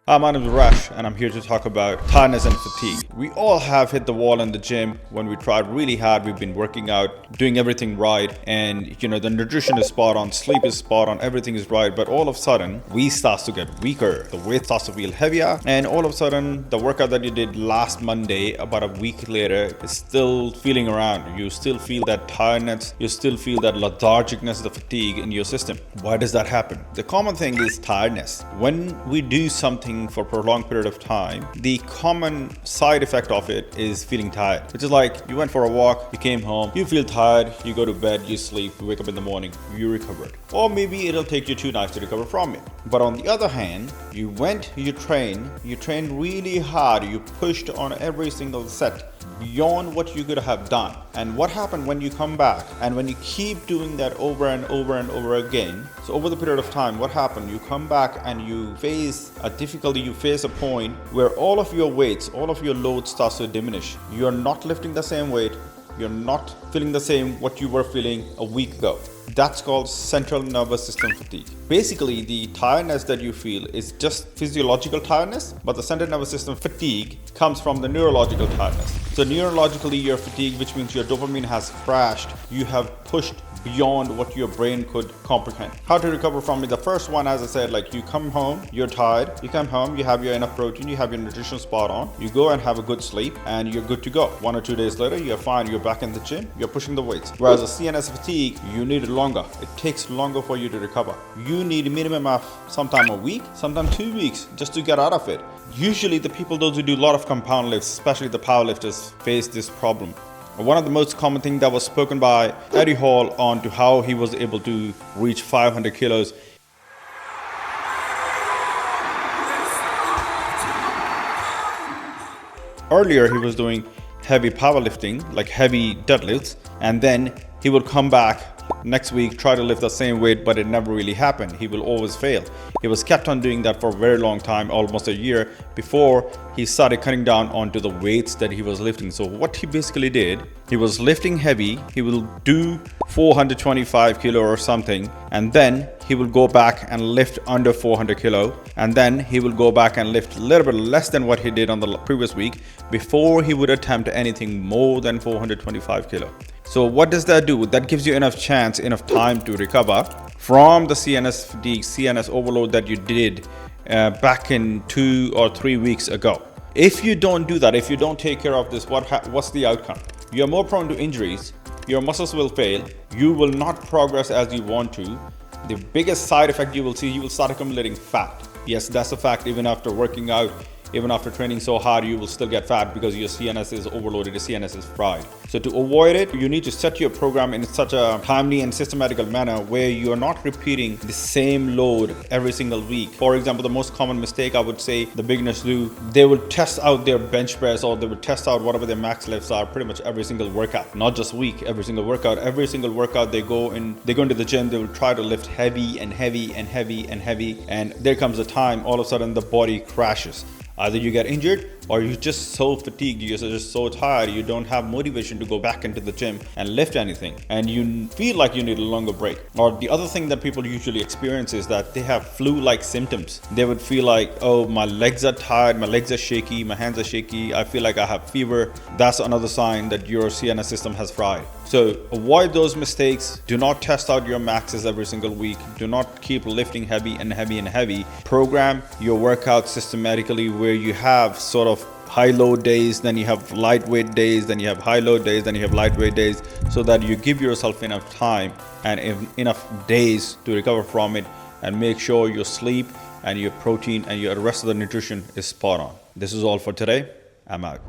Hi, my name is Rash, and I'm here to talk about tiredness and fatigue. We all have hit the wall in the gym when we tried really hard. We've been working out, doing everything right, and the nutrition is spot on, sleep is spot on, everything is right. But all of a sudden, we start to get weaker. The weight starts to feel heavier, and all of a sudden, the workout that you did last Monday, about a week later, is still feeling around. You still feel that tiredness, you still feel that lethargicness, the fatigue in your system. Why does that happen? The common thing is tiredness. When we do something for a prolonged period of time, the common side effect of it is feeling tired, which is like you went for a walk, you came home, you feel tired, you go to bed, you sleep, you wake up in the morning, you recovered. Or maybe it'll take you 2 nights to recover from it. But on the other hand, you trained really hard, you pushed on every single set beyond what you could have done. And what happened when you come back and when you keep doing that over and over and over again? So over the period of time, what happened? You come back and you face a difficulty, you face a point where all of your weights, all of your load starts to diminish. You're not lifting the same weight, you're not feeling the same what you were feeling a week ago. That's called central nervous system fatigue. Basically, the tiredness that you feel is just physiological tiredness, but the central nervous system fatigue comes from the neurological tiredness. So neurologically, you're fatigued, which means your dopamine has crashed. You have pushed beyond what your brain could comprehend. How to recover from it? The first one, as I said, like you come home, you're tired, you come home, you have your enough protein, you have your nutrition spot on, you go and have a good sleep, and you're good to go. 1 or 2 days later, you're fine, you're back in the gym, you're pushing the weights. Whereas a CNS fatigue, you need it longer. It takes longer for you to recover. You need a minimum of sometime a week, sometimes 2 weeks, just to get out of it. Usually the people, those who do a lot of compound lifts, especially the power lifters, face this problem. One of the most common things that was spoken by Eddie Hall on to how he was able to reach 500 kilos. Earlier, he was doing heavy powerlifting, like heavy deadlifts, and then he would come back next week, try to lift the same weight, but it never really happened. He will always fail. He was kept on doing that for a very long time, almost a year, before he started cutting down onto the weights that he was lifting. So what he basically did, he was lifting heavy, he will do 425 kilo or something, and then he will go back and lift under 400 kilo, and then he will go back and lift a little bit less than what he did on the previous week before he would attempt anything more than 425 kilo. So what does that do? That gives you enough chance, enough time to recover from the CNS fatigue, CNS overload that you did back in 2 or 3 weeks ago. If you don't do that, if you don't take care of this, what's the outcome? You're more prone to injuries, your muscles will fail, you will not progress as you want to. The biggest side effect you will see, you will start accumulating fat. Yes, that's a fact. Even after working out, even after training so hard, you will still get fat because your CNS is overloaded, your CNS is fried. So to avoid it, you need to set your program in such a timely and systematical manner where you are not repeating the same load every single week. For example, the most common mistake I would say the beginners do, they will test out their bench press, or they will test out whatever their max lifts are pretty much every single workout, not just week, every single workout. Every single workout they go into the gym, they will try to lift heavy and heavy and heavy and heavy, and there comes a time all of a sudden the body crashes. Either you get injured or you're just so fatigued, you're just so tired, you don't have motivation to go back into the gym and lift anything, and you feel like you need a longer break. Or the other thing that people usually experience is that they have flu-like symptoms. They would feel like, oh, my legs are tired, my legs are shaky, my hands are shaky, I feel like I have fever. That's another sign that your CNS system has fried. So avoid those mistakes. Do not test out your maxes every single week. Do not keep lifting heavy and heavy and heavy. Program your workout systematically where you have sort of high load days, then you have lightweight days, then you have high load days, then you have lightweight days, so that you give yourself enough time and enough days to recover from it, and make sure your sleep and your protein and your rest of the nutrition is spot on. This is all for today. I'm out.